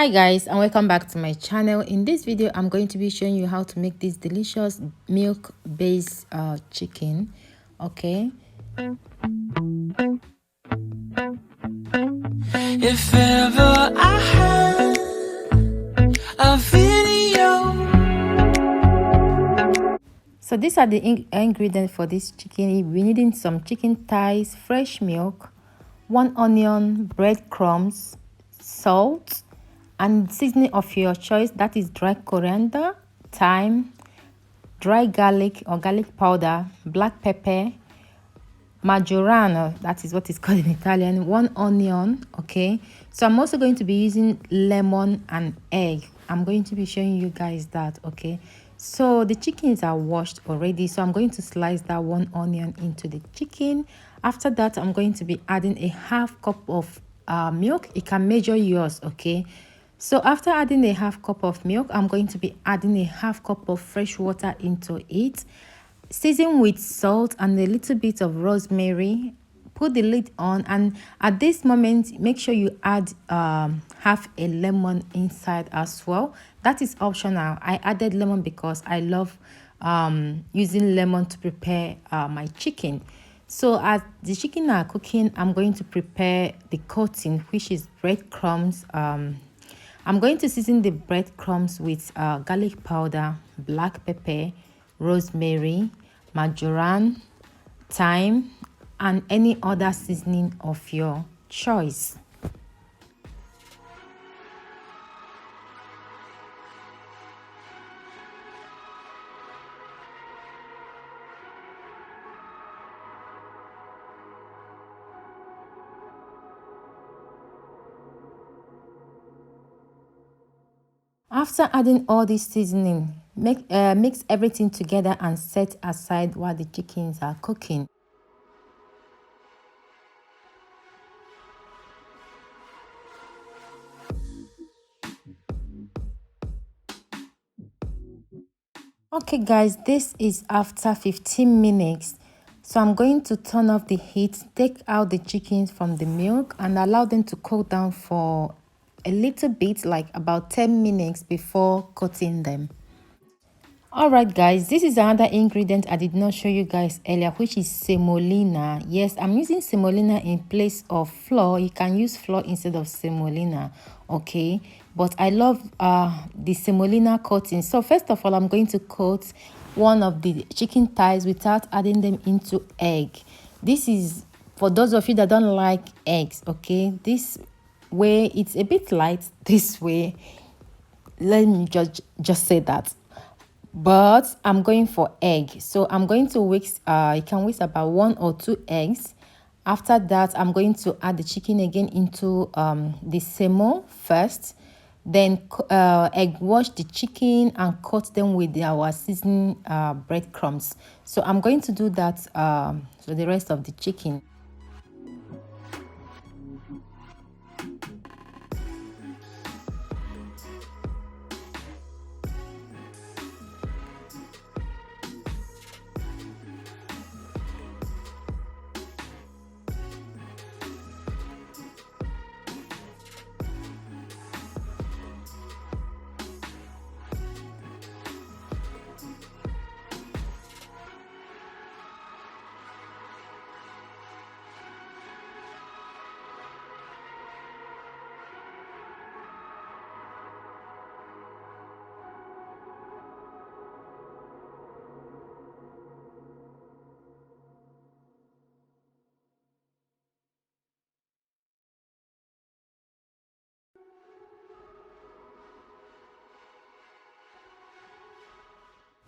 Hi guys, and welcome back to my channel. In this video I'm going to be showing you how to make this delicious milk based chicken. Okay, if ever I had a video. So these are the ingredients for this chicken. We're needing some chicken thighs, fresh milk, 1 onion, breadcrumbs, salt, and seasoning of your choice, that is dry coriander, thyme, dry garlic or garlic powder, black pepper, marjoram, that is what is called in Italian, 1 onion. Okay, so I'm also going to be using lemon and egg. I'm going to be showing you guys that. Okay, so the chickens are washed already, so I'm going to slice that 1 onion into the chicken. After that, I'm going to be adding a half cup of milk. You can measure yours. Okay, so after adding a half cup of milk, I'm going to be adding a half cup of fresh water into it. Season with salt and a little bit of rosemary. Put the lid on, and at this moment make sure you add half a lemon inside as well. That is optional. I added lemon because I love using lemon to prepare my chicken. So as the chicken are cooking, I'm going to prepare the coating, which is breadcrumbs. I'm going to season the breadcrumbs with garlic powder, black pepper, rosemary, marjoram, thyme, and any other seasoning of your choice. After adding all this seasoning, mix everything together and set aside while the chickens are cooking. Okay guys, this is after 15 minutes. So I'm going to turn off the heat, take out the chickens from the milk and allow them to cool down for a little bit, like about 10 minutes before cutting them. Alright guys, this is another ingredient I did not show you guys earlier, which is semolina. Yes, I'm using semolina in place of flour. You can use flour instead of semolina. Okay, but I love the semolina coating. So first of all, I'm going to coat one of the chicken thighs without adding them into egg. This is for those of you that don't like eggs. Okay, this way it's a bit light. This way, let me just say that, but I'm going for egg. So I'm going to whisk, you can whisk about 1 or 2 eggs. After that, I'm going to add the chicken again into the semo first, then egg wash the chicken and coat them with our seasoning breadcrumbs. So I'm going to do that for the rest of the chicken.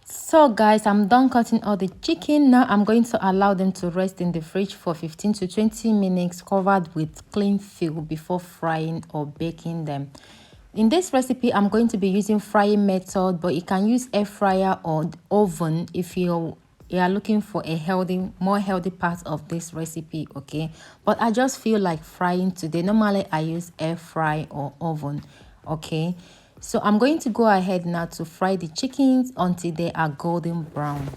So guys, I'm done cutting all the chicken. Now I'm going to allow them to rest in the fridge for 15 to 20 minutes covered with cling film before frying or baking them. In this recipe, I'm going to be using frying method, but you can use air fryer or oven if you are looking for a more healthy part of this recipe. Okay, but I just feel like frying today. Normally I use air fry or oven. Okay, so I'm going to go ahead now to fry the chickens until they are golden brown.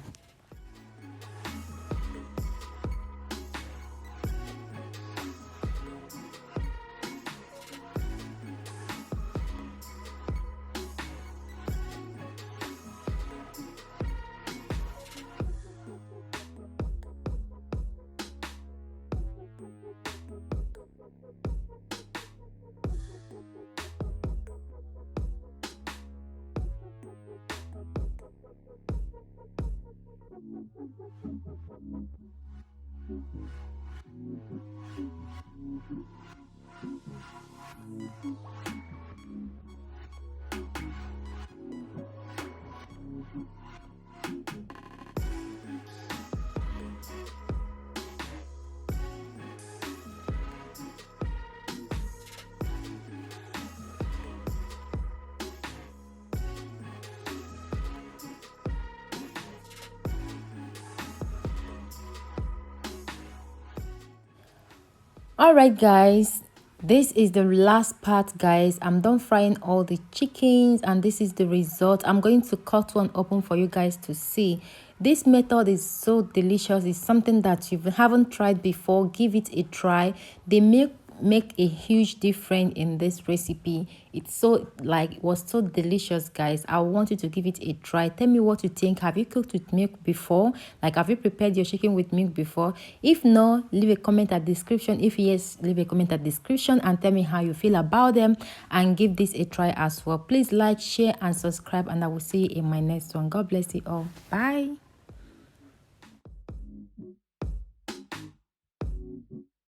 All right, guys, this is the last part, guys. I'm done frying all the chickens and this is the result. I'm going to cut one open for you guys to see. This method is so delicious. It's something that you haven't tried before. Give it a try. They make a huge difference in this recipe. It's so like was so delicious, guys. I want you to give it a try. Tell me what you think. Have you cooked with milk before? Like, have you prepared your chicken with milk before? If no, leave a comment at description. If yes, leave a comment at description and tell me how you feel about them, and give this a try as well. Please like, share and subscribe, and I will see you in my next one. God bless you all. Bye.